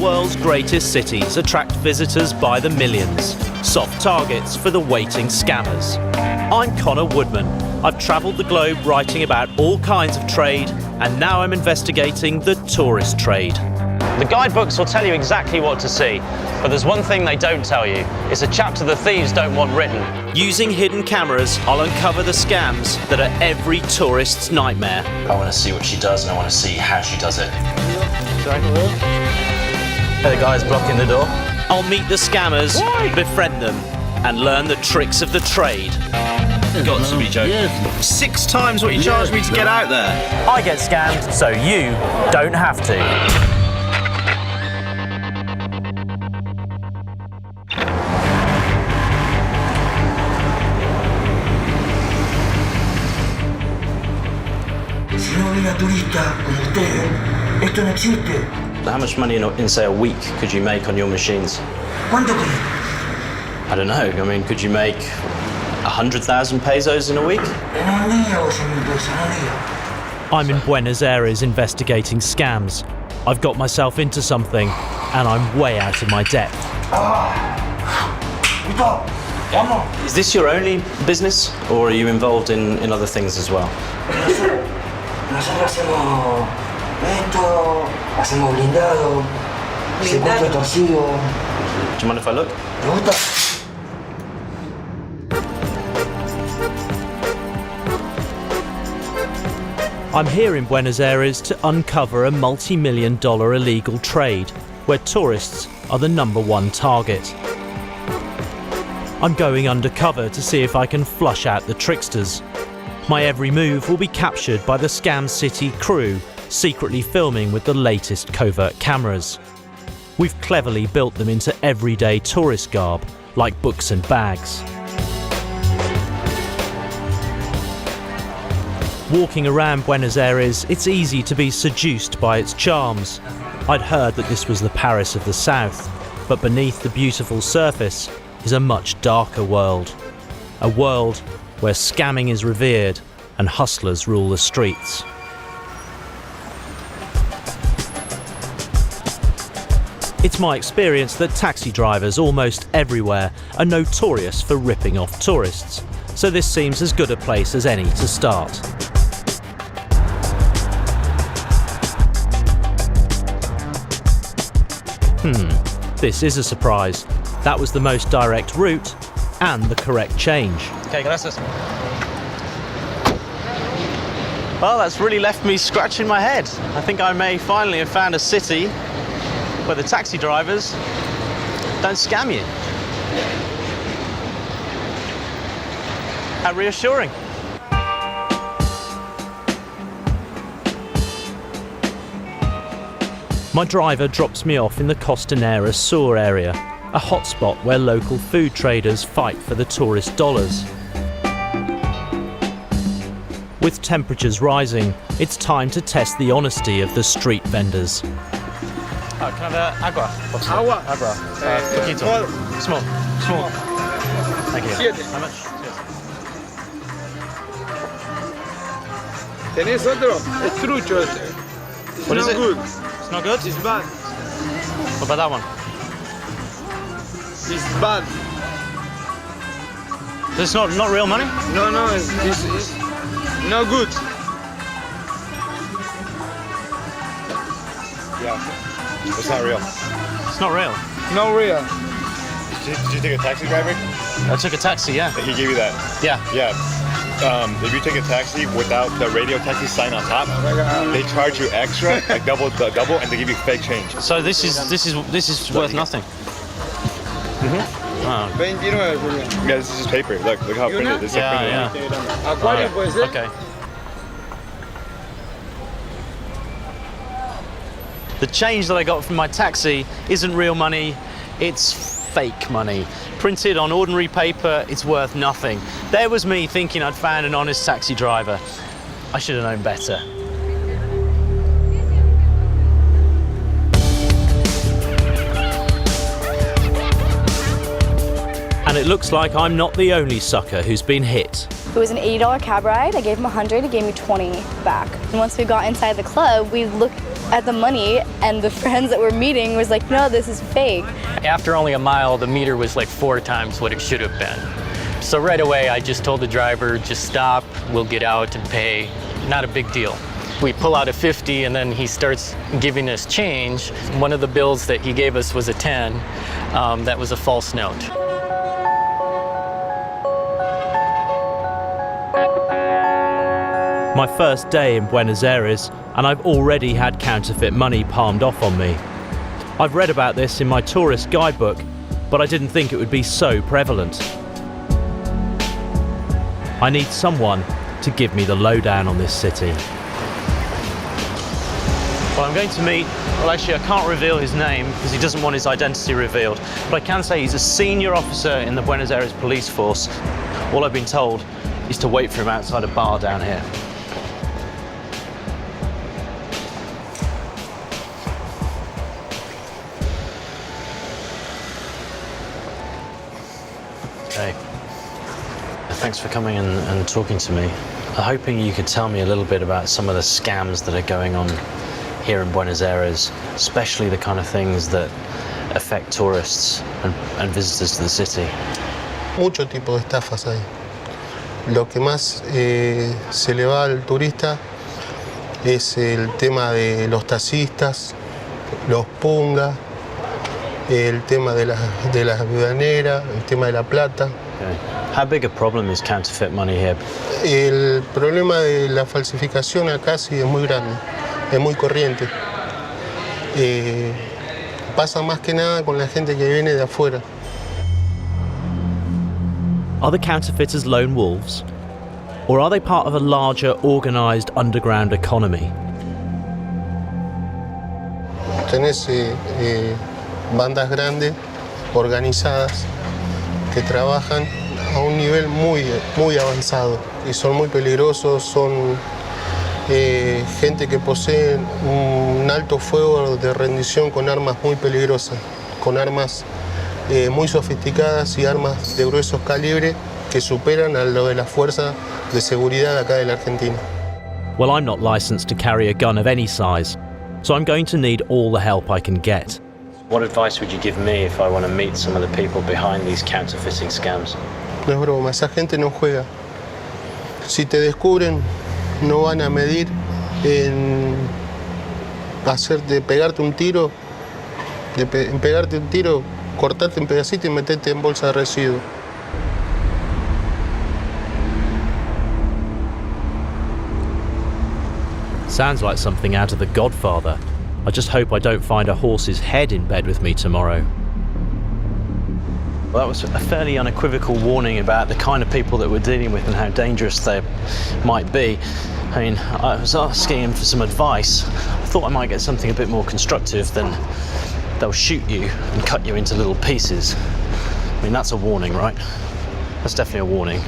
world's greatest cities attract visitors by the millions, soft targets for the waiting scammers. I'm Connor Woodman. I've travelled the globe writing about all kinds of trade, and now I'm investigating the tourist trade. The guidebooks will tell you exactly what to see, but there's one thing they don't tell you. It's a chapter the thieves don't want written. Using hidden cameras, I'll uncover the scams that are every tourist's nightmare. I want to see what she does, and I want to see how she does it. Sorry? The guy's blocking the door. I'll meet the scammers, befriend them, and learn the tricks of the trade. You've got to be joking. 6 times what you charged me to get out there. I get scammed, so you don't have to. Si no hubiera turistas como ustedes, esto no existe. How much money in say, a week could you make on your machines? ¿Cuánto crees? I don't know. I mean, could you make 100,000 pesos in a week? En un día o 100.000 pesos en un día. I'm in Buenos Aires investigating scams. I've got myself into something, and I'm way out of my depth. Listo, vamos. Is this your only business, or are you involved in other things as well? Nosotros hacemos esto, hacemos blindado, secuestro torcido. Do you mind if I look? ¿Te gusta? I'm here in Buenos Aires to uncover a multi-million-dollar illegal trade where tourists are the #1 target. I'm going undercover to see if I can flush out the tricksters. My every move will be captured by the Scam City crew, secretly filming with the latest covert cameras. We've cleverly built them into everyday tourist garb, like books and bags. Walking around Buenos Aires, it's easy to be seduced by its charms. I'd heard that this was the Paris of the South, but beneath the beautiful surface is a much darker world. A world where scamming is revered and hustlers rule the streets. It's my experience that taxi drivers almost everywhere are notorious for ripping off tourists, so this seems as good a place as any to start. This is a surprise. That was the most direct route and the correct change. Okay, gracias. Well, that's really left me scratching my head. I think I may finally have found a city where the taxi drivers don't scam you. How reassuring. My driver drops me off in the Costanera Sur area, a hotspot where local food traders fight for the tourist dollars. With temperatures rising, it's time to test the honesty of the street vendors. Can I have agua? Agua. Agua. Poquito. Small. Thank you. 7. How much? ¿Tenés otro? Es trucho este. It's What not is it? good. It's not good? It's bad. What about that one? It's bad. This is not real money? No, it's not good. Yeah, it's not real. It's not real. No real. Did you take a taxi driver? I took a taxi, yeah. He gave you that? Yeah. Yeah. If you take a taxi without the radio taxi sign on top, they charge you extra, like double, and they give you fake change. So this is worth nothing. Oh. 29, Julián. Yeah, this is just paper. Look how printed this is. Yeah. Acuario puede ser. Okay. The change that I got from my taxi isn't real money, it's fake money. Printed on ordinary paper, it's worth nothing. There was me thinking I'd found an honest taxi driver. I should have known better. And it looks like I'm not the only sucker who's been hit. It was an $80 cab ride. I gave him 100, he gave me 20 back. And once we got inside the club, we looked at the money and the friends that were meeting was like, no, this is fake. After only a mile, the meter was like 4 times what it should have been. So right away, I just told the driver, just stop, we'll get out and pay. Not a big deal. We pull out a 50 and then he starts giving us change. One of the bills that he gave us was a 10. That was a false note. My first day in Buenos Aires, and I've already had counterfeit money palmed off on me. I've read about this in my tourist guidebook, but I didn't think it would be so prevalent. I need someone to give me the lowdown on this city. Well, I'm going to meet, well actually I can't reveal his name because he doesn't want his identity revealed, but I can say he's a senior officer in the Buenos Aires police force. All I've been told is to wait for him outside a bar down here. Okay. Thanks for coming and talking to me. I'm hoping you could tell me a little bit about some of the scams that are going on here in Buenos Aires, especially the kind of things that affect tourists and visitors to the city. Mucho tipo de estafas hay. Lo que más se le va al turista es el tema de los taxistas, los punga, el tema de las viudaneras, el tema de la plata. Okay. How big a problem is counterfeit money here? El problema de la falsificación acá sí es muy grande. Es muy corriente. Pasa más que nada con la gente que viene de afuera. Are the counterfeiters lone wolves? Or are they part of a larger, organised underground economy? Tenés bandas grandes, organizadas, que trabajan a un nivel muy avanzado y son muy peligrosos, son gente que posee un alto fuego de rendición con armas muy peligrosas, con armas muy sofisticadas y armas de gruesos calibres que superan a lo de las fuerzas de seguridad acá de la Argentina. Well, I'm not licensed to carry a gun of any size, so I'm going to need all the help I can get. What advice would you give me if I want to meet some of the people behind these counterfeiting scams? No es broma, esa gente no juega. Si te descubren, no van a medir en pegarte un tiro, cortarte en pedacito y meterte en bolsa de residuos. Sounds like something out of The Godfather. I just hope I don't find a horse's head in bed with me tomorrow. Well, that was a fairly unequivocal warning about the kind of people that we're dealing with and how dangerous they might be. I mean, I was asking him for some advice. I thought I might get something a bit more constructive than they'll shoot you and cut you into little pieces. I mean, that's a warning, right? That's definitely a warning.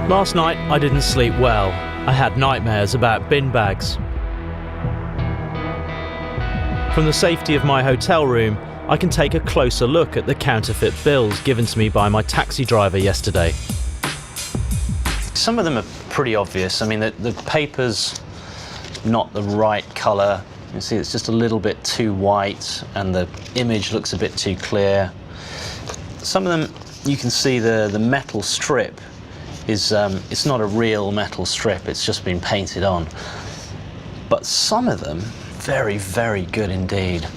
Last night I didn't sleep well. I had nightmares about bin bags. From the safety of my hotel room, I can take a closer look at the counterfeit bills given to me by my taxi driver yesterday. Some of them are pretty obvious. I mean, the paper's not the right colour. You can see it's just a little bit too white and the image looks a bit too clear. Some of them, you can see the metal strip is it's not a real metal strip, it's just been painted on. But some of them, very, very good indeed.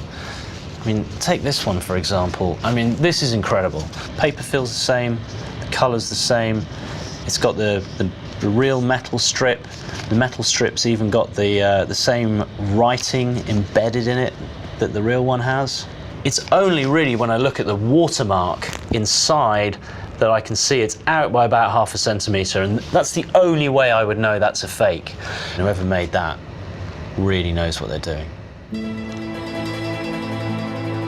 I mean, take this one for example. I mean, this is incredible. Paper feels the same, the colour's the same. It's got the real metal strip. The metal strip's even got the same writing embedded in it that the real one has. It's only really when I look at the watermark inside that I can see it's out by about ½ centimetre, and that's the only way I would know that's a fake. Whoever made that really knows what they're doing.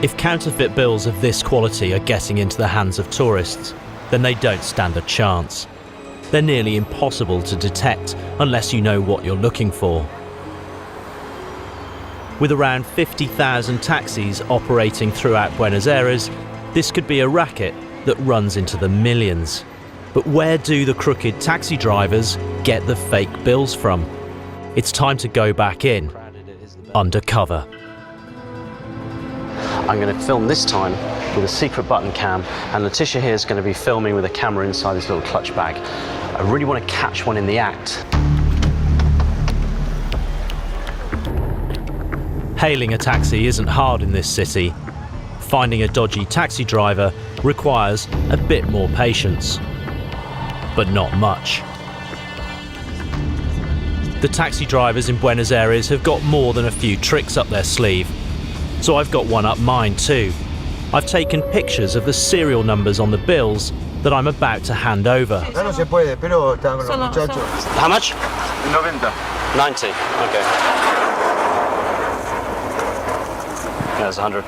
If counterfeit bills of this quality are getting into the hands of tourists, then they don't stand a chance. They're nearly impossible to detect unless you know what you're looking for. With around 50,000 taxis operating throughout Buenos Aires, this could be a racket that runs into the millions. But where do the crooked taxi drivers get the fake bills from? It's time to go back in, undercover. I'm going to film this time with a secret button cam, and Letitia here is going to be filming with a camera inside this little clutch bag. I really want to catch one in the act. Hailing a taxi isn't hard in this city. Finding a dodgy taxi driver requires a bit more patience, but not much. The taxi drivers in Buenos Aires have got more than a few tricks up their sleeve, so I've got one up mine too. I've taken pictures of the serial numbers on the bills that I'm about to hand over. Acá no se puede, pero están los muchachos. How much? 90. 90. Okay. There's 100.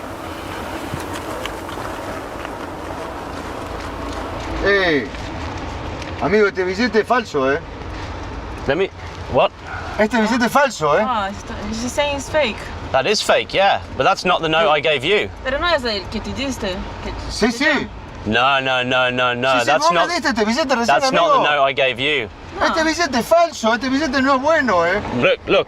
Amigo, este billete es falso, ¿eh? Let me. What? Este billete es falso, ¿eh? Oh, she's saying it's fake. That is fake, yeah. But that's not the note I gave you. Pero no es el que te diste. Sí, sí. No. Sí, That's vos not. me diste este billete recién, That's not the amigo. note I gave you. Este billete es falso, este billete no es bueno, ¿eh? Look.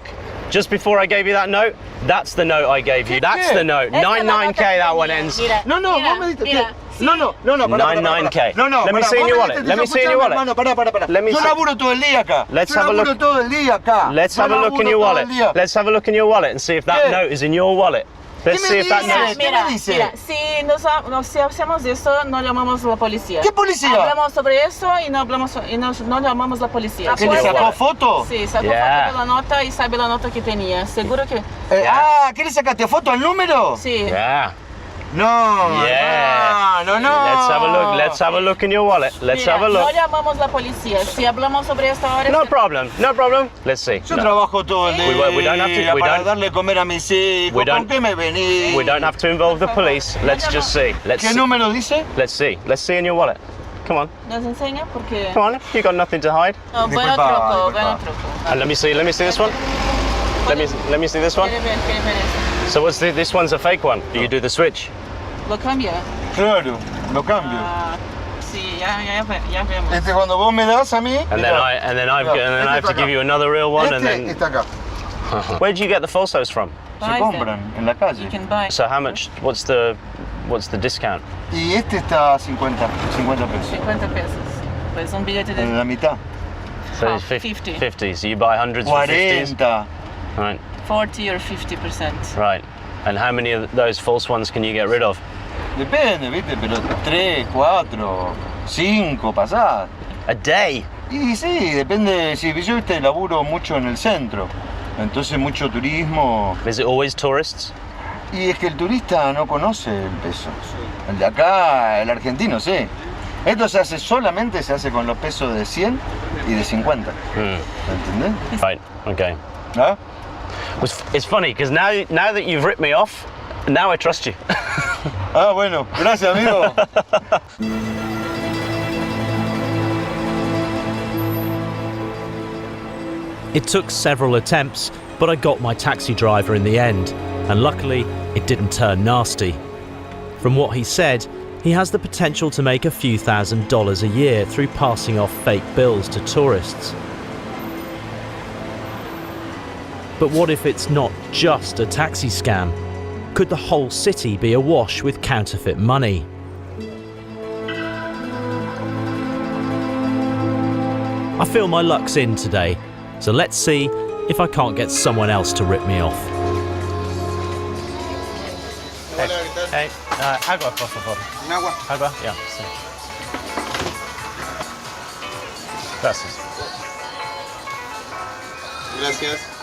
Just before I gave you that note, that's the note I gave you. That's the note. 99k that one ends. No, vos me diste. No, para. 99k. No, Let me see in your wallet. Let me see in your wallet. Hermano, para. Let me Yo see. laburo todo el día acá. Let's Yo have a laburo look. todo el día acá. Let's Yo have a look in laburo your todo wallet. el día. Let's have a look in your wallet and see if that ¿Qué? note is in your wallet. Let's ¿Qué see me if that dices? note. ¿Qué me dice? Mira, si hacemos eso, no llamamos a la policía. ¿Qué policía? Hablamos sobre eso y no llamamos a la policía. ¿Que le sacó foto? Sí, sacó Yeah. foto de la nota y sabe la nota que tenía. Seguro que... ¿Qué le sacaste foto al número? Sí. Yeah. No, Yeah. no. Let's have a look in your wallet. Let's Mira, have a look. no llamamos a la policía. Si hablamos sobre esto ahora... No problem. Let's see. Yo No. trabajo todo el día We don't have to- we para don't- darle comer a mis hijos. we ¿Con don't- qué me venís? We don't have to involve the police. Let's just see. ¿Qué número dice? Let's see in your wallet. Come on. Nos enseña porque... Come on. You got nothing to hide. No, bueno Disculpa. truco. And let me see this one. Let me see this one. Quiere ver eso. So this one's a fake one. Do you do the switch? Lo cambia. Claro, lo cambio. Sí, ya vemos. Este cuando vos me das a mí. And then I have to give you another real one, and then. Está acá. Where did you get the falsos from? Se Buy compran en la You calle. can buy. So how much? What's the discount? Y este está a 50 pesos. 50 pesos. Pues un billete de... En la mitad. So Oh, it's 50. 50. 50. So you buy hundreds for 50s. 40. Right. 40 or 50%. Right. And how many of those false ones can you get rid of? Depende, ¿viste? Pero 3, 4, 5 pasadas. A day. Y sí, depende. Si yo laburo mucho en el centro. Entonces mucho turismo. Is it always tourists? Y es que el turista no conoce el peso. El de acá, el argentino, sí. Esto solamente se hace con los pesos de 100 y de 50. ¿Entendés? Right. Okay. ¿Ah? It's funny because now that you've ripped me off, now I trust you. Ah, bueno. Gracias, amigo. It took several attempts, but I got my taxi driver in the end, and luckily it didn't turn nasty. From what he said, he has the potential to make a few $1,000s a year through passing off fake bills to tourists. But what if it's not just a taxi scam? Could the whole city be awash with counterfeit money? I feel my luck's in today, so let's see if I can't get someone else to rip me off. Hey, agua, por favor. Un agua. Agua, yeah. Sí. Gracias. Gracias.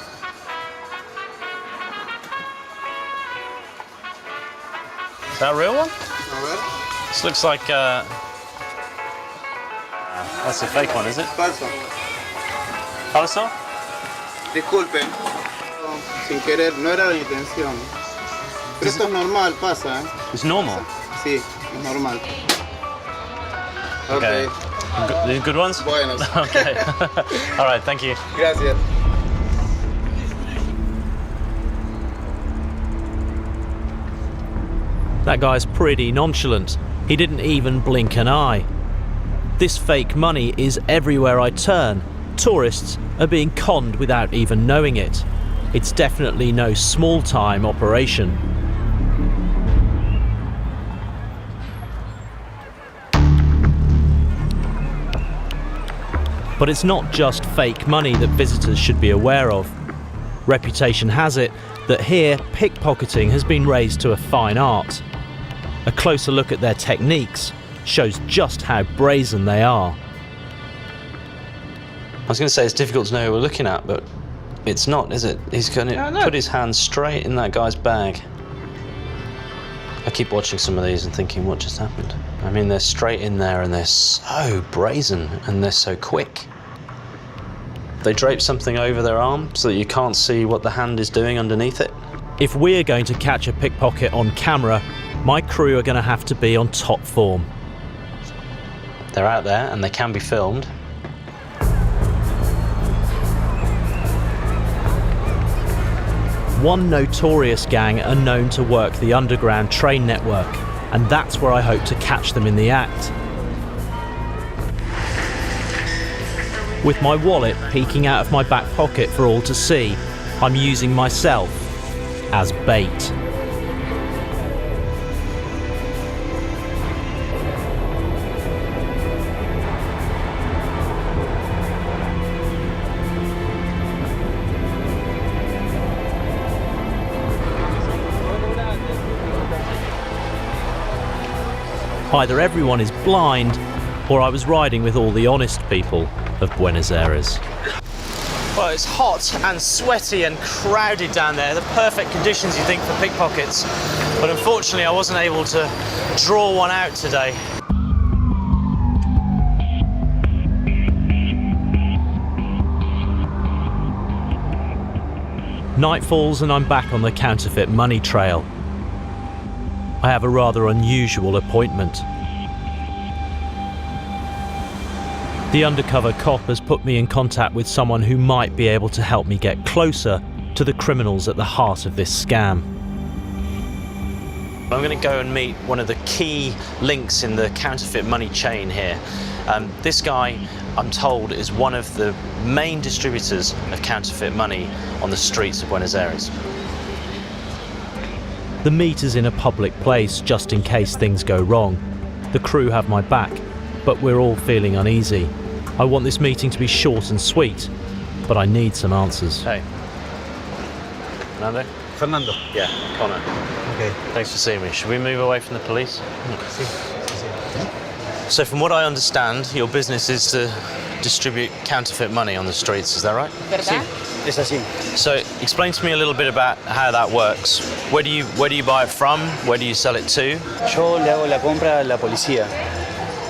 Is that a real one? A ver. This looks like that's a fake one, is it? Falso. Falso? Disculpen. sin querer, no era la intención. Pero esto es normal, pasa, ¿eh? It's normal. Sí, es normal. Okay. Ok, These good ones? buenos. Okay. All right, thank you. Gracias. That guy's pretty nonchalant. He didn't even blink an eye. This fake money is everywhere I turn. Tourists are being conned without even knowing it. It's definitely no small-time operation. But it's not just fake money that visitors should be aware of. Reputation has it that here pickpocketing has been raised to a fine art. A closer look at their techniques shows just how brazen they are. I was going to say it's difficult to know who we're looking at, but it's not, is it? He's going to put his hand straight in that guy's bag. I keep watching some of these and thinking, what just happened? I mean, they're straight in there and they're so brazen and they're so quick. They drape something over their arm so that you can't see what the hand is doing underneath it. If we're going to catch a pickpocket on camera, my crew are going to have to be on top form. They're out there and they can be filmed. One notorious gang are known to work the underground train network, and that's where I hope to catch them in the act. With my wallet peeking out of my back pocket for all to see, I'm using myself as bait. Either everyone is blind, or I was riding with all the honest people of Buenos Aires. Well, it's hot and sweaty and crowded down there. The perfect conditions, you think, for pickpockets. But unfortunately, I wasn't able to draw one out today. Night falls and I'm back on the counterfeit money trail. I have a rather unusual appointment. The undercover cop has put me in contact with someone who might be able to help me get closer to the criminals at the heart of this scam. I'm going to go and meet one of the key links in the counterfeit money chain here. This guy, I'm told, is one of the main distributors of counterfeit money on the streets of Buenos Aires. The meet is in a public place just in case things go wrong. The crew have my back, but we're all feeling uneasy. I want this meeting to be short and sweet, but I need some answers. Hey. Fernando? Fernando. Yeah, Connor. Okay. Thanks for seeing me. Should we move away from the police? So from what I understand, your business is to distribute counterfeit money on the streets, is that right? Sí, es así. So explain to me a little bit about how that works. Where do you buy it from? Where do you sell it to? Yo le hago la compra a la policía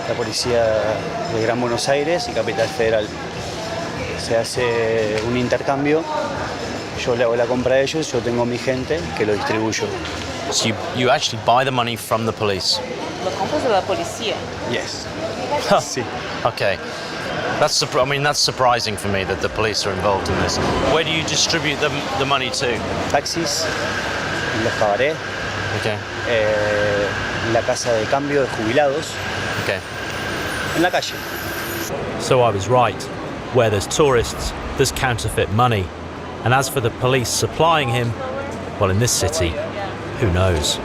de Gran Buenos Aires y Capital Federal. Se hace un intercambio, yo le hago la compra a ellos, yo tengo mi gente que lo distribuyo. So you actually buy the money from the police? Lo compras de la policía. Yes. Sí. Okay. That's surprising for me that the police are involved in this. Where do you distribute the money to? Taxis, en los cabarets, Okay. la casa de cambio de jubilados, Okay. en la calle. So I was right. Where there's tourists, there's counterfeit money. And as for the police supplying him, well, in this city, who knows?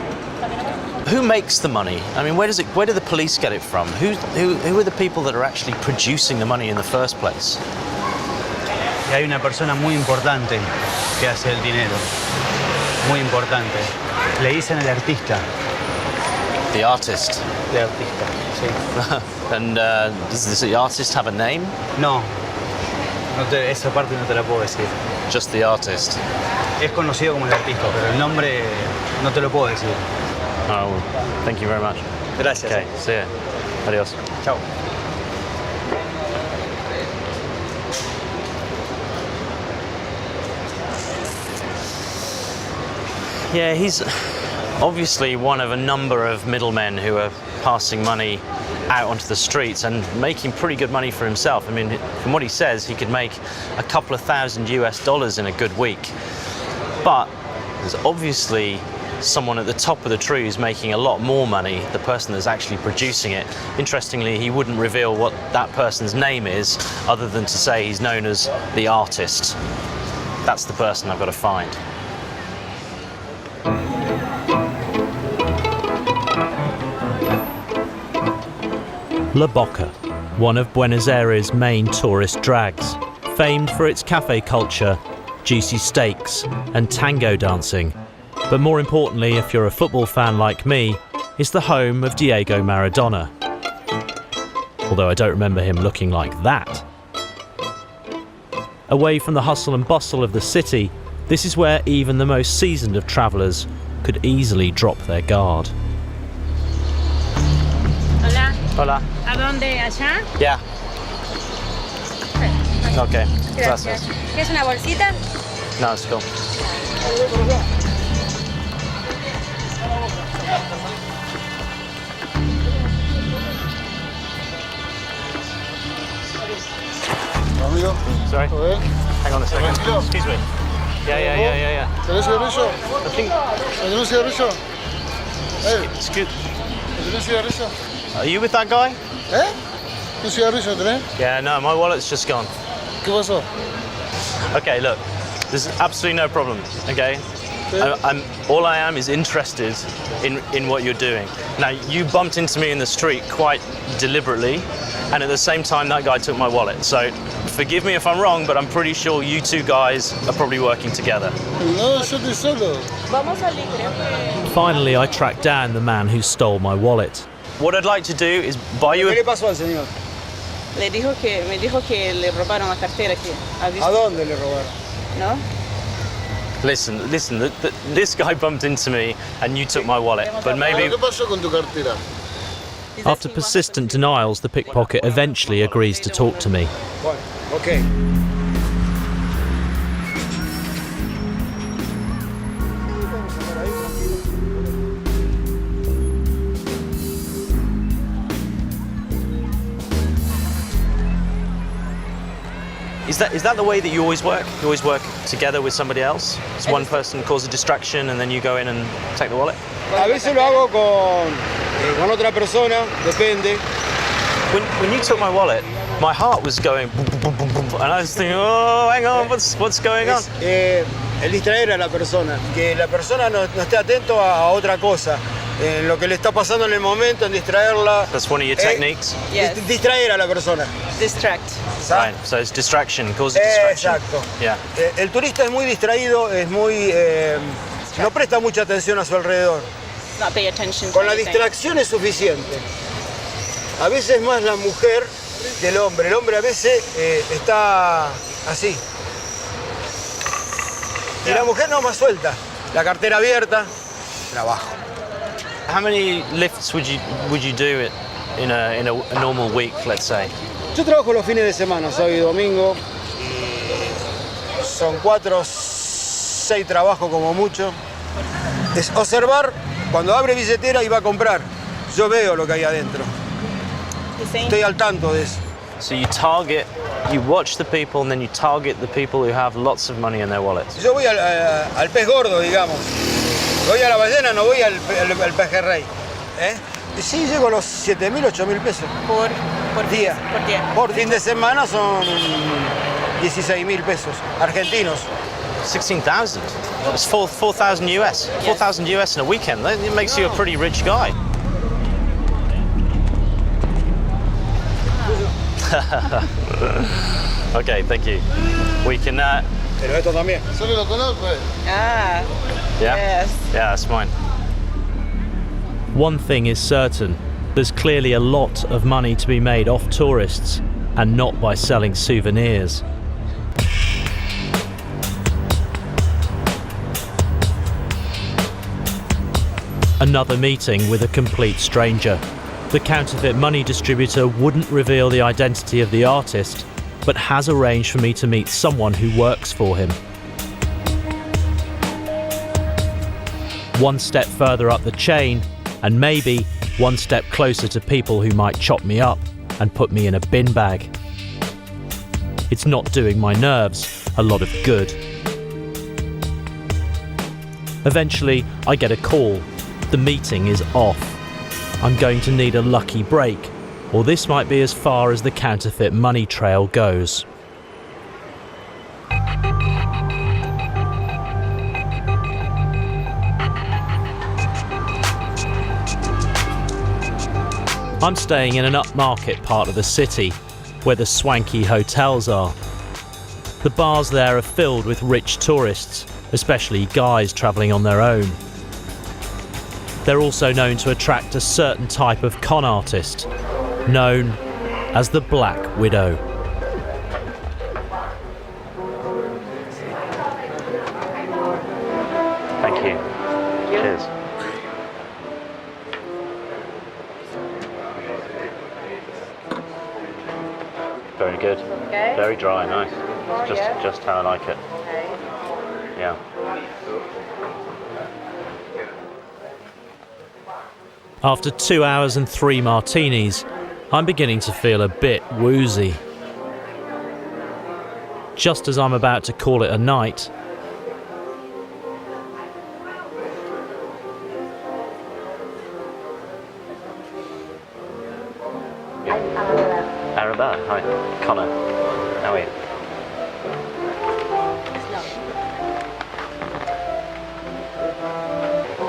Who makes the money? I mean, where do the police get it from? Who are the people that are actually producing the money in the first place? Y hay una persona muy importante que hace el dinero. Muy importante. Le dicen el artista. The artist. El artista, sí. And does the artist have a name? No, esa parte no te la puedo decir. Just the artist. Es conocido como el artista, pero el nombre no te lo puedo decir. Oh, well, thank you very much. Gracias. Okay, see ya. Adios. Chao. Yeah, he's obviously one of a number of middlemen who are passing money out onto the streets and making pretty good money for himself. I mean, from what he says, he could make a couple of $1,000 US in a good week. But there's obviously someone at the top of the tree who's making a lot more money, the person that's actually producing it. Interestingly, he wouldn't reveal what that person's name is, other than to say he's known as the artist. That's the person I've got to find. La Boca, one of Buenos Aires' main tourist drags, famed for its cafe culture, juicy steaks and tango dancing. But more importantly, if you're a football fan like me, it's the home of Diego Maradona. Although I don't remember him looking like that. Away from the hustle and bustle of the city, this is where even the most seasoned of travellers could easily drop their guard. Hola. Hola. ¿A dónde? ¿Allá? Yeah. Okay. Gracias. ¿Quieres una bolsita? No, it's cool. Amigo, Sorry. ¿todo bien? Hang on a second. Tranquilo. Excuse me. Yeah. ¿Tenés cigarrillo? I think. ¿Tenés cigarrillo? Excuse. ¿Tenés cigarrillo? Are you with that guy? ¿Un cigarrillo tenés? Yeah, no, my wallet's just gone. ¿Qué pasó? Okay, look, there's absolutely no problem, okay? All I am is interested in what you're doing. Now, you bumped into me in the street quite deliberately, and at the same time, that guy took my wallet. So, forgive me if I'm wrong, but I'm pretty sure you two guys are probably working together. No, yo estoy solo. Finally, I tracked down the man who stole my wallet. What I'd like to do is buy you ¿Qué le a... pasó al señor? Me dijo que le robaron la cartera aquí. ¿A dónde le robaron? ¿No? Listen, this guy bumped into me and you took my wallet, but maybe... ¿Qué pasó con tu cartera? After persistent denials, the pickpocket eventually agrees to talk to me. Bueno, ok. Is that the way that you always work? You always work together with somebody else? So one person causes a distraction and then you go in and take the wallet? A veces lo hago con otra persona, depende. When you took my wallet, my heart was going boom, boom, boom, boom, and I was thinking, oh, hang on, what's going on? El distraer a la persona, que la persona no esté atento a otra cosa, en lo que le está pasando en el momento, en distraerla. That's one of your techniques? Yes. Distraer a la persona. Distract. Right, so it's distraction, causes distraction. Exacto. Yeah. El turista es muy distraído, es muy... no presta mucha atención a su alrededor. Not pay attention to Con la anything. distracción es suficiente. A veces más la mujer que el hombre. El hombre a veces está así. Y la mujer no, más suelta. La cartera abierta, trabajo. How many lifts would you do it in a normal week, let's say? Yo trabajo los fines de semana, sábado y domingo. Son 4 o 6 trabajos como mucho. Es observar, cuando abre billetera y va a comprar. Yo veo lo que hay adentro. Estoy al tanto de eso. So you watch the people and then you target the people who have lots of money in their wallets. Yo voy al pez gordo, digamos. Voy a la ballena, no voy al pejerrey. Y sí, llego a los 7.000, 8.000 pesos. Por día. Por día. Por fin de semana son 16.000 pesos argentinos. 16,000. That's 4,000 US. 4,000 US in a weekend. That makes you a pretty rich guy. Okay, thank you. We can. Pero esto también. Solo lo conozco. Ah. Yeah. Yes. Yeah, that's mine. One thing is certain, there's clearly a lot of money to be made off tourists, and not by selling souvenirs. Another meeting with a complete stranger. The counterfeit money distributor wouldn't reveal the identity of the artist, but has arranged for me to meet someone who works for him. one step further up the chain, and maybe one step closer to people who might chop me up and put me in a bin bag. It's not doing my nerves a lot of good. Eventually, I get a call. The meeting is off. I'm going to need a lucky break, or this might be as far as the counterfeit money trail goes. I'm staying in an upmarket part of the city, where the swanky hotels are. The bars there are filled with rich tourists, especially guys travelling on their own. They're also known to attract a certain type of con artist, known as the Black Widow. Thank you. Cheers. Very good. Okay. Very dry, nice. Oh, Just how I like it. Okay. Yeah. After 2 hours and 3 martinis, I'm beginning to feel a bit woozy. Just as I'm about to call it a night, Arabella, hi. Connor, how are you?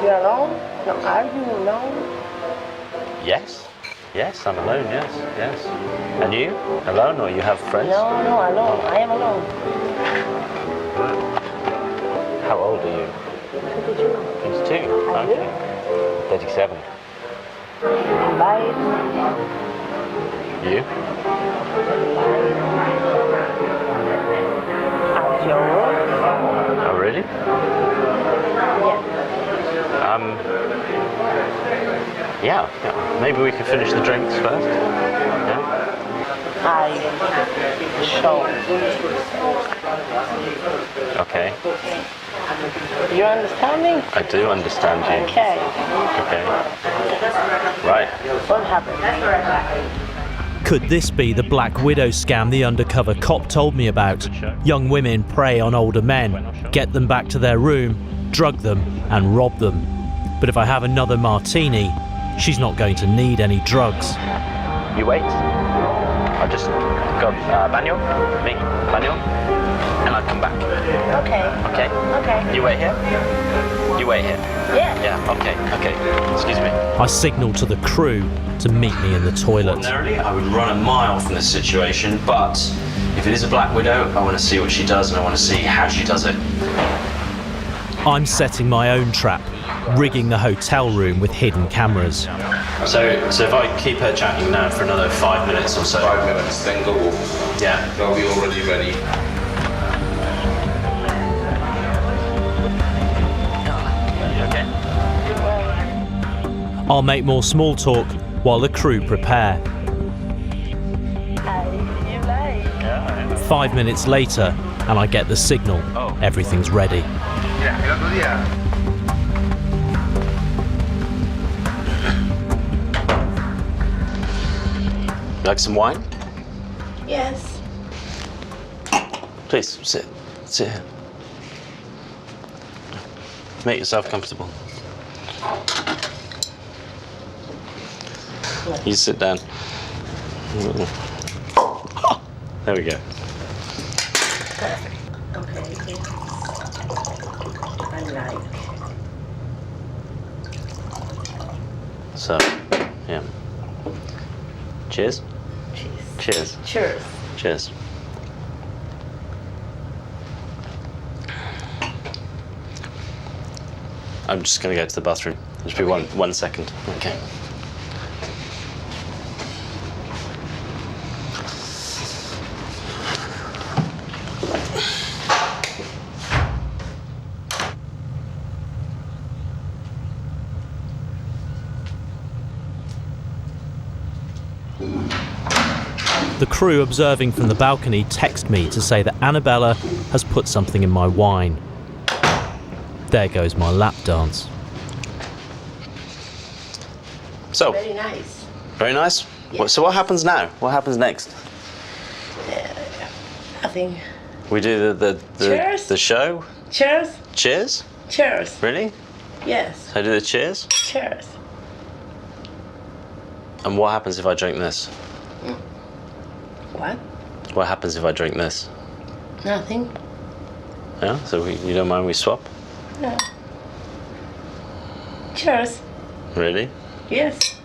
You're alone? No, are you alone? Yes. Yes, I'm alone, yes. And you? Alone, or you have friends? No, alone. I am alone. How old are you? 22. 22? Okay. 37. Bye. You? At your work? Oh, really? Yeah. Yeah. Maybe we could finish the drinks first. Yeah. I show. Okay. You understand me? I do understand you. Okay. Okay. Right. What happened? could this be the Black Widow scam the undercover cop told me about? Young women prey on older men, get them back to their room, drug them and rob them. But if I have another martini, she's not going to need any drugs. You wait. I'll just go baño, me, baño, and I'll come back. Okay. Okay? Okay. You wait here? You wait here? Yeah. Yeah, okay. Excuse me. I signal to the crew to meet me in the toilet. Ordinarily, I would run a mile from this situation, but if it is a Black Widow, I want to see what she does and I want to see how she does it. I'm setting my own trap, rigging the hotel room with hidden cameras. So if I keep her chatting now for another 5 minutes or so. 5 minutes, then go. Yeah. They'll be already ready. You okay? I'll make more small talk while the crew prepare. 5 minutes later, and I get the signal. Oh. Everything's ready. Like some wine? Yes. Please, sit here. Make yourself comfortable. You sit down. There we go. Perfect. Okay. I like. So, yeah. Cheers. Cheers. Cheers. Cheers. I'm just going to go to the bathroom. Just be 1 second. Okay. The crew observing from the balcony text me to say that Annabella has put something in my wine. There goes my lap dance. So, Very nice. very nice. Yes. So what happens now? What happens next? Nothing. We do Cheers. the show. Cheers. Cheers? Cheers. Really? Yes. I do the cheers? Cheers. And what happens if I drink this? What? What happens if I drink this? Nothing. Yeah? So you don't mind we swap? No. Cheers. Really? Yes.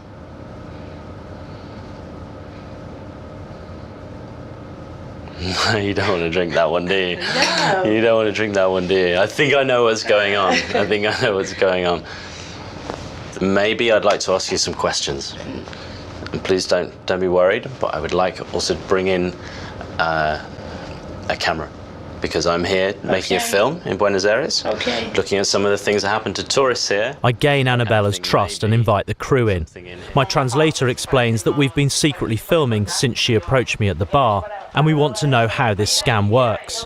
You don't want to drink that one, do you? No. You don't want to drink that one, do you? I think I know what's going on. I think I know what's going on. Maybe I'd like to ask you some questions. And please don't be worried, but I would like also to bring in a camera, because I'm here making a film in Buenos Aires, looking at some of the things that happen to tourists here. I gain Annabella's trust and invite the crew in. My translator explains that we've been secretly filming since she approached me at the bar, and we want to know how this scam works.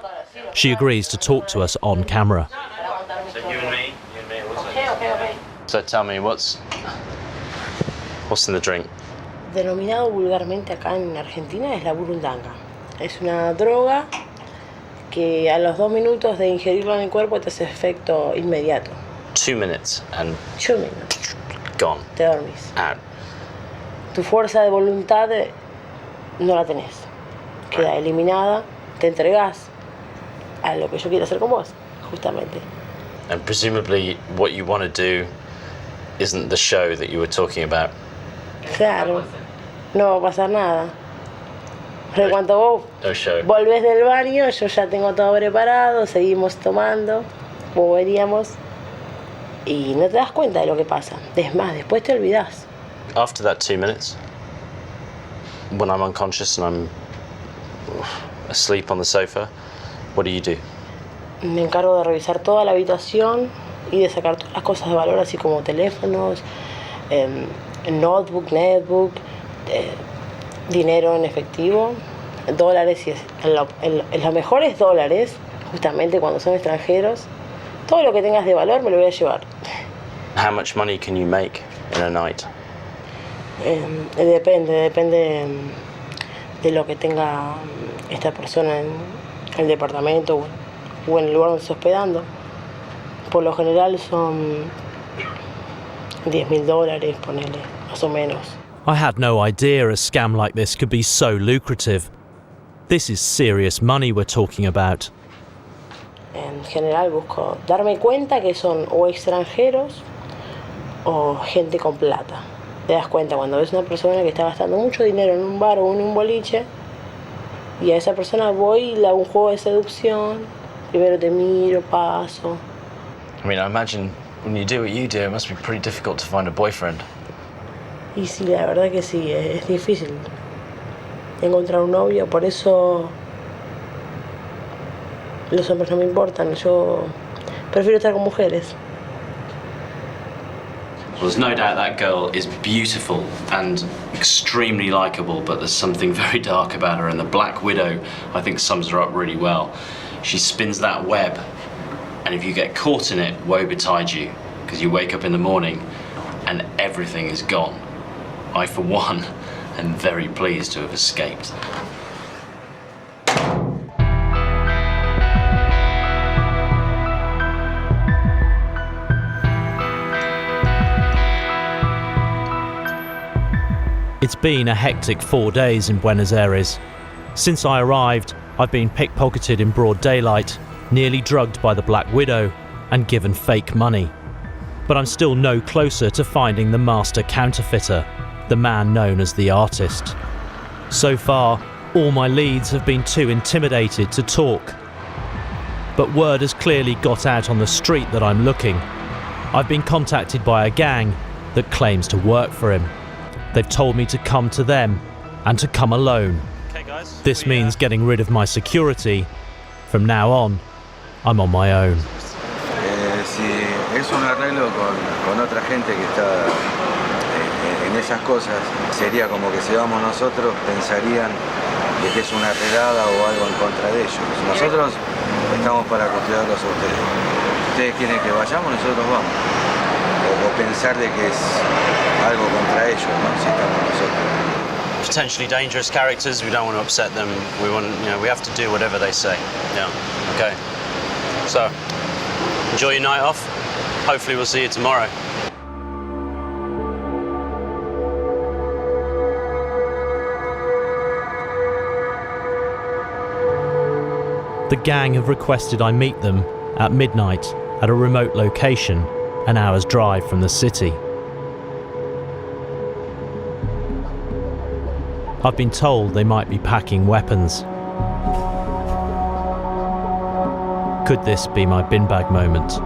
She agrees to talk to us on camera. So you and me also. So tell me, what's in the drink? Denominado vulgarmente acá en Argentina es la burundanga. Es una droga que a los 2 minutos de ingerirlo en el cuerpo te hace efecto inmediato. 2 minutes and 2 minutos. gone. Te dormís. Out. Tu fuerza de voluntad no la tenés. Queda eliminada, te entregás a lo que yo quiero hacer con vos, justamente. And presumably what you want to do isn't the show that you were talking about. Claro, no va a pasar nada. Pero cuando vos No show. volvés del baño, yo ya tengo todo preparado, seguimos tomando, como veríamos, y no te das cuenta de lo que pasa. Es más, después te olvidás. After that 2 minutes, when I'm unconscious and I'm asleep on the sofa, what do you do? Me encargo de revisar toda la habitación y de sacar todas las cosas de valor, así como teléfonos, notebook, netbook, dinero en efectivo, dólares, y lo mejor es dólares, justamente cuando son extranjeros. Todo lo que tengas de valor me lo voy a llevar. How much money can you make in a night? Depende de lo que tenga esta persona en el departamento o en el lugar donde se está hospedando. Por lo general son $10.000, ponele, más o menos. I had no idea a scam like this could be so lucrative. This is serious money we're talking about. En general busco darme cuenta que son o extranjeros o gente con plata. Te das cuenta cuando ves una persona que está gastando mucho dinero en un bar o en un boliche, y a esa persona voy y le hago un juego de seducción. Primero te miro, paso. I mean, I imagine when you do what you do, it must be pretty difficult to find a boyfriend. Y sí, la verdad que sí, es difícil encontrar un novio, por eso los hombres no me importan, yo prefiero estar con mujeres. Well, there's no doubt that girl is beautiful and extremely likeable, but there's something very dark about her, and the Black Widow, I think, sums her up really well. She spins that web, and if you get caught in it, woe betide you, because you wake up in the morning and everything is gone. I, for one, am very pleased to have escaped. It's been a hectic 4 days in Buenos Aires. Since I arrived, I've been pickpocketed in broad daylight, nearly drugged by the Black Widow, and given fake money. But I'm still no closer to finding the master counterfeiter, the man known as the artist. So far, all my leads have been too intimidated to talk. But word has clearly got out on the street that I'm looking. I've been contacted by a gang that claims to work for him. They've told me to come to them and to come alone. This means getting rid of my security. From now on, I'm on my own. Si es un arreglo con otra gente que está en esas cosas, sería como que si vamos nosotros pensarían de que es una redada o algo en contra de ellos. Nosotros estamos para custodiarlos a ustedes. Si ustedes quieren que vayamos, nosotros vamos. o pensar de que es algo contra ellos, ¿no? Si estamos nosotros. Potentially dangerous characters. We don't want to upset them. We have to do whatever they say. Yeah. Okay. So, enjoy your night off. Hopefully, we'll see you tomorrow. The gang have requested I meet them at midnight at a remote location, an hour's drive from the city. I've been told they might be packing weapons. Could this be my bin bag moment?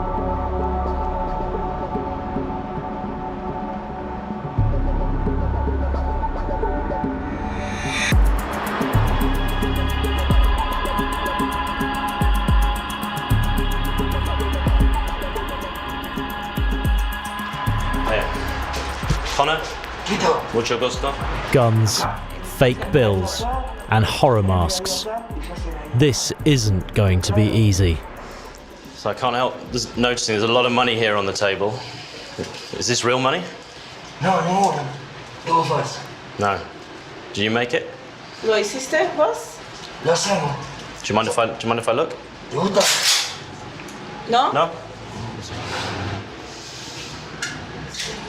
Connor, mucho gusto. Guns, fake bills, and horror masks. This isn't going to be easy. So I can't help noticing there's a lot of money here on the table. Is this real money? No, ninguno. Todo falso. No. Do you make it? ¿Lo hiciste vos? Lo hacemos. Do you mind if I look? ¿Te gusta? No? No?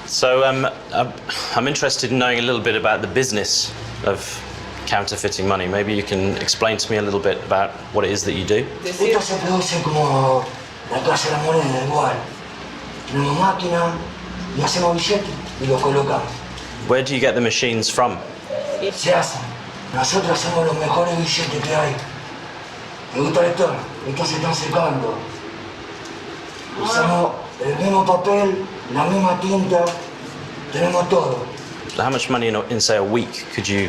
So I'm interested in knowing a little bit about the business of counterfeiting money. Maybe you can explain to me a little bit about what it is that you do. Esto se produce como la casa de la moneda, igual. Tenemos máquina y hacemos billetes y los colocamos. Where do you get the machines from? Se hacen. Nosotros hacemos los mejores billetes que hay. ¿Te gusta esto? Estos se están secando. Usamos el mismo papel, la misma tinta, tenemos todo. How much money in say a week could you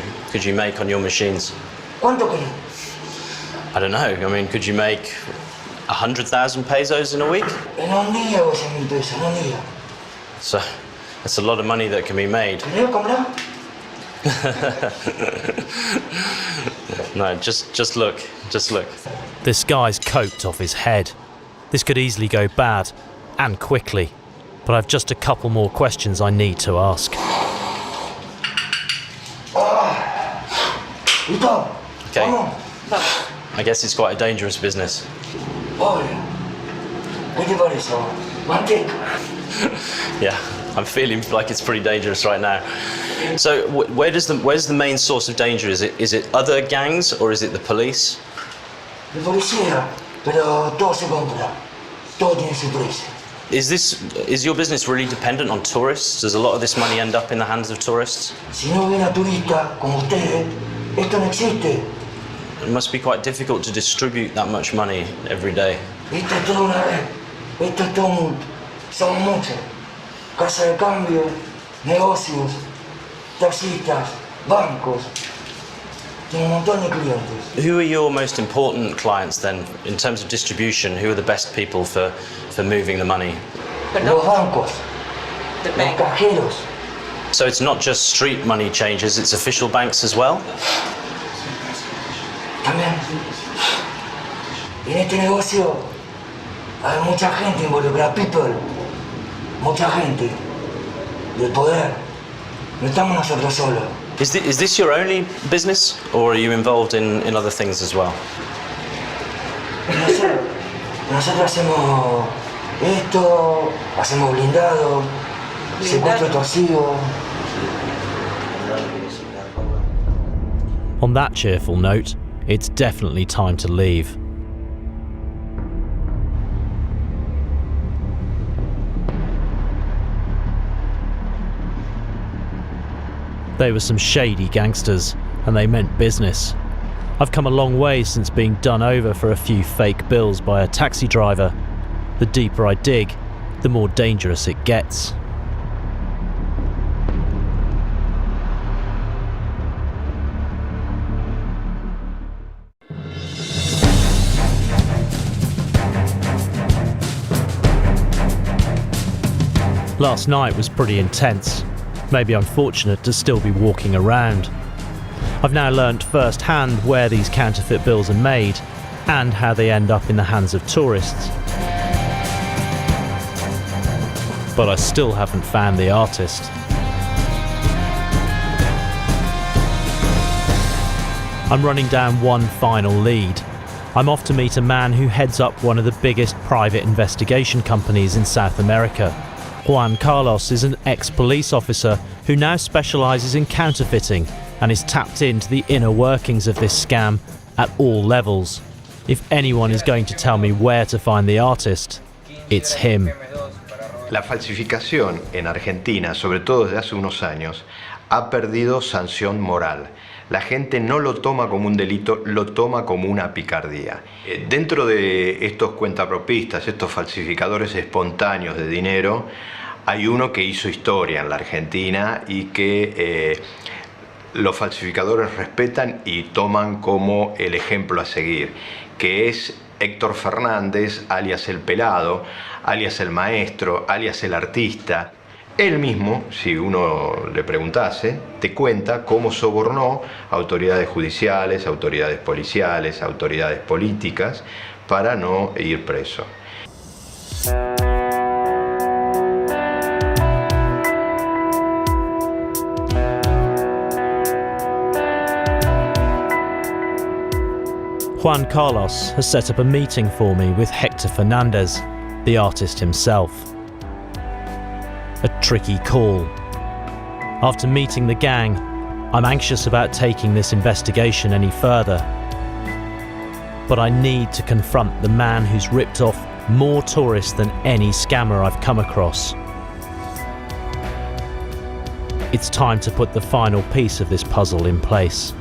make on your machines? ¿Cuánto querés? I don't know. I mean, could you make 100,000 pesos in a week? En un día o 100,000 pesos, en un día. So that's a lot of money that can be made. ¿Querés comprar? No, just look. This guy's coped off his head. This could easily go bad, and quickly. But I've just a couple more questions I need to ask. Okay. I guess it's quite a dangerous business. Yeah, I'm feeling like it's pretty dangerous right now. So where's the main source of danger? Is it other gangs or is it the police? La policía, pero todo se compra. Todo tiene su precio. Is your business really dependent on tourists? Does a lot of this money end up in the hands of tourists? Si no viene a turista como ustedes, esto no existe. It must be quite difficult to distribute that much money every day. Esto es toda una red. Esto es todo un mundo. Somos muchos. Casa de cambio, negocios, taxistas, bancos. Tengo un montón de clientes. Who are your most important clients then, in terms of distribution? Who are the best people for moving the money? Los bancos, los cajeros. So it's not just street money changes, it's official banks as well? También. En este negocio hay mucha gente involucrada, people. Mucha gente. Del poder. No estamos nosotros solos. Is this your only business, or are you involved in other things as well? Nosotros hacemos esto, hacemos blindado, secuestro torcido. On that cheerful note, it's definitely time to leave. They were some shady gangsters, and they meant business. I've come a long way since being done over for a few fake bills by a taxi driver. The deeper I dig, the more dangerous it gets. Last night was pretty intense. Maybe I'm fortunate to still be walking around. I've now learnt firsthand where these counterfeit bills are made and how they end up in the hands of tourists. but I still haven't found the artist. I'm running down one final lead. I'm off to meet a man who heads up one of the biggest private investigation companies in South America. Juan Carlos is an ex-police officer who now specialises in counterfeiting and is tapped into the inner workings of this scam at all levels. If anyone is going to tell me where to find the artist, it's him. La falsificación en Argentina, sobre todo desde hace unos años, ha perdido sanción moral. La gente no lo toma como un delito, lo toma como una picardía. Dentro de estos cuentapropistas, estos falsificadores espontáneos de dinero, hay uno que hizo historia en la Argentina y que los falsificadores respetan y toman como el ejemplo a seguir, que es Héctor Fernández, alias El Pelado, alias El Maestro, alias El Artista. Él mismo, si uno le preguntase, te cuenta cómo sobornó a autoridades judiciales, autoridades policiales, autoridades políticas, para no ir preso. Juan Carlos has set up a meeting for me with Héctor Fernández, the artist himself. A tricky call. After meeting the gang, I'm anxious about taking this investigation any further. But I need to confront the man who's ripped off more tourists than any scammer I've come across. It's time to put the final piece of this puzzle in place.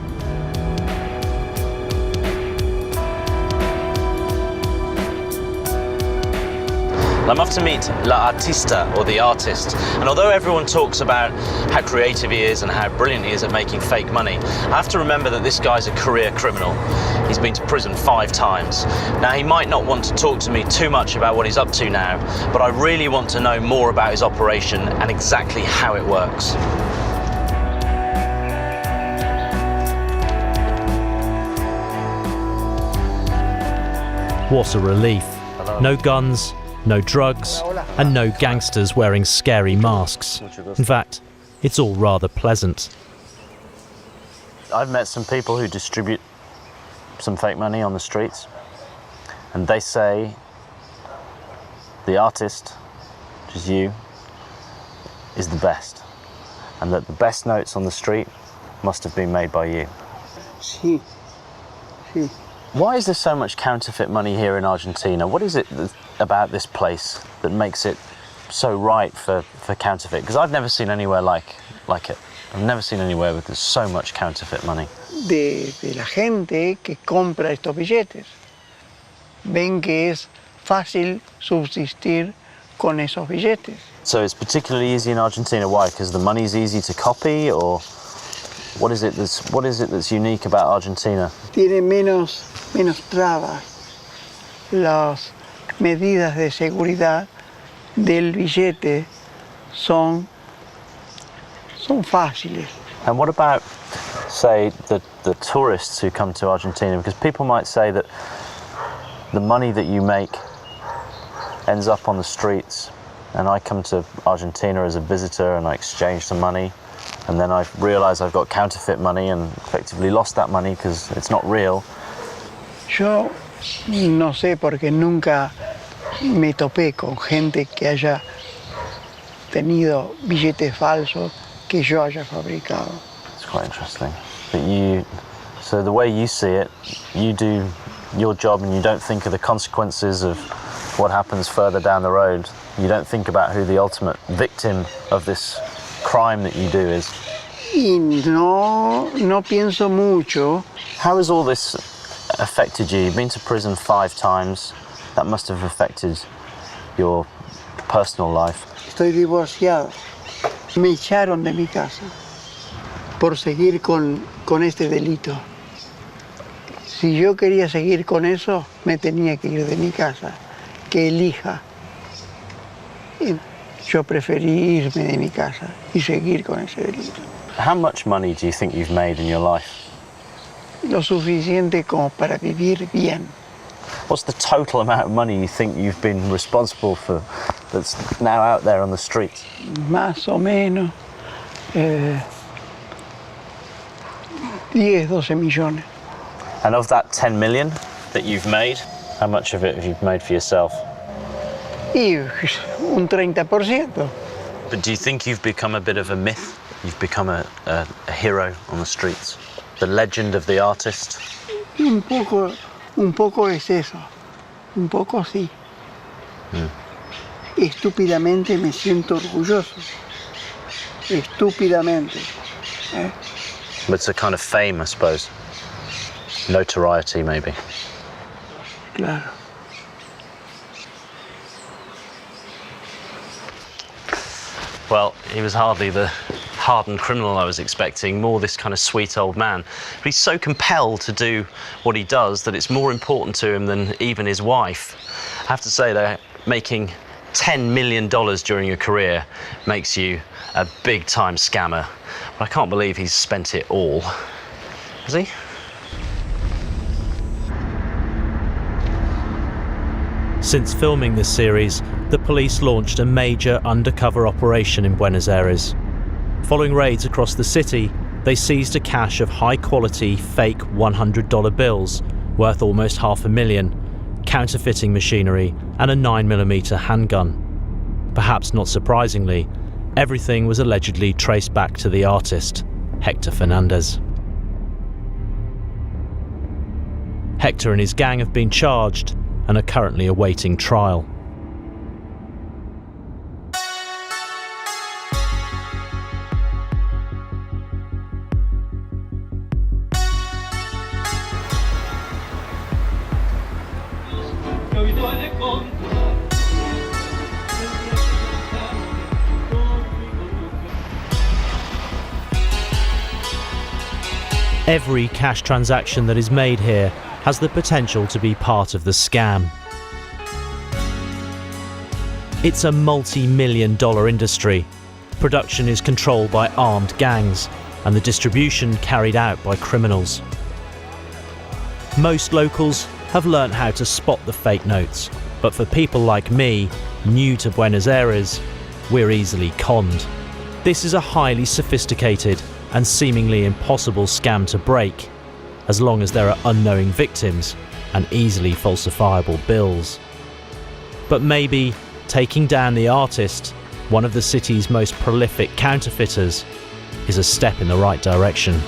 I'm off to meet La Artista, or the artist, and although everyone talks about how creative he is and how brilliant he is at making fake money, I have to remember that this guy's a career criminal. He's been to prison 5 times. Now, he might not want to talk to me too much about what he's up to now, but I really want to know more about his operation and exactly how it works. What a relief. No guns, no drugs, and no gangsters wearing scary masks. In fact, it's all rather pleasant. I've met some people who distribute some fake money on the streets, and they say the artist, which is you, is the best, and that the best notes on the street must have been made by you. Sí. Sí. Why is there so much counterfeit money here in Argentina? What is it about this place that makes it so right for counterfeit? Because I've never seen anywhere like it. I've never seen anywhere with so much counterfeit money. De la gente que compra estos billetes. Ven que es fácil subsistir con esos billetes. So it's particularly easy in Argentina. Why? Because the money's easy to copy, or what is it that's unique about Argentina? Tiene menos trabas. Las medidas de seguridad del billete son fáciles. And what about, say, the tourists who come to Argentina? Because people might say that the money that you make ends up on the streets, and I come to Argentina as a visitor and I exchange some money, and then I realise I've got counterfeit money and effectively lost that money because it's not real. Yo no sé porque nunca me topé con gente que haya tenido billetes falsos que yo haya fabricado. It's quite interesting. But so the way you see it, you do your job and you don't think of the consequences of what happens further down the road. You don't think about who the ultimate victim of this crime that you do is. Y no pienso mucho. How has all this affected you? You've been to prison 5 times. That must have affected your personal life. Estoy divorciado. Me echaron de mi casa por seguir con este delito. Si yo quería seguir con eso, me tenía que ir de mi casa, que elija. Y yo preferí irme de mi casa y seguir con ese delito. How much money do you think you've made in your life? Lo suficiente como para vivir bien. What's the total amount of money you think you've been responsible for that's now out there on the streets? Más o menos 10, 12 millones. And of that 10 million that you've made, how much of it have you made for yourself? Y un 30%. But do you think you've become a bit of a myth? You've become a hero on the streets? The legend of the artist? Un poco es eso. Un poco sí. Estúpidamente me siento orgulloso. Estúpidamente. But it's a kind of fame, I suppose. Notoriety, maybe. Claro. Well, he was hardly the hardened criminal I was expecting, more this kind of sweet old man. But he's so compelled to do what he does that it's more important to him than even his wife. I have to say that making $10 million during your career makes you a big-time scammer. But I can't believe he's spent it all. Has he? Since filming this series, the police launched a major undercover operation in Buenos Aires. Following raids across the city, they seized a cache of high-quality, fake $100 bills worth almost $500,000, counterfeiting machinery, and a 9mm handgun. Perhaps not surprisingly, everything was allegedly traced back to the artist, Hector Fernandez. Hector and his gang have been charged and are currently awaiting trial. Every cash transaction that is made here has the potential to be part of the scam. It's a multi-million-dollar industry. Production is controlled by armed gangs, and the distribution carried out by criminals. Most locals have learnt how to spot the fake notes, but for people like me, new to Buenos Aires, we're easily conned. This is a highly sophisticated and seemingly impossible scam to break, as long as there are unknowing victims and easily falsifiable bills. But maybe taking down the artist, one of the city's most prolific counterfeiters, is a step in the right direction.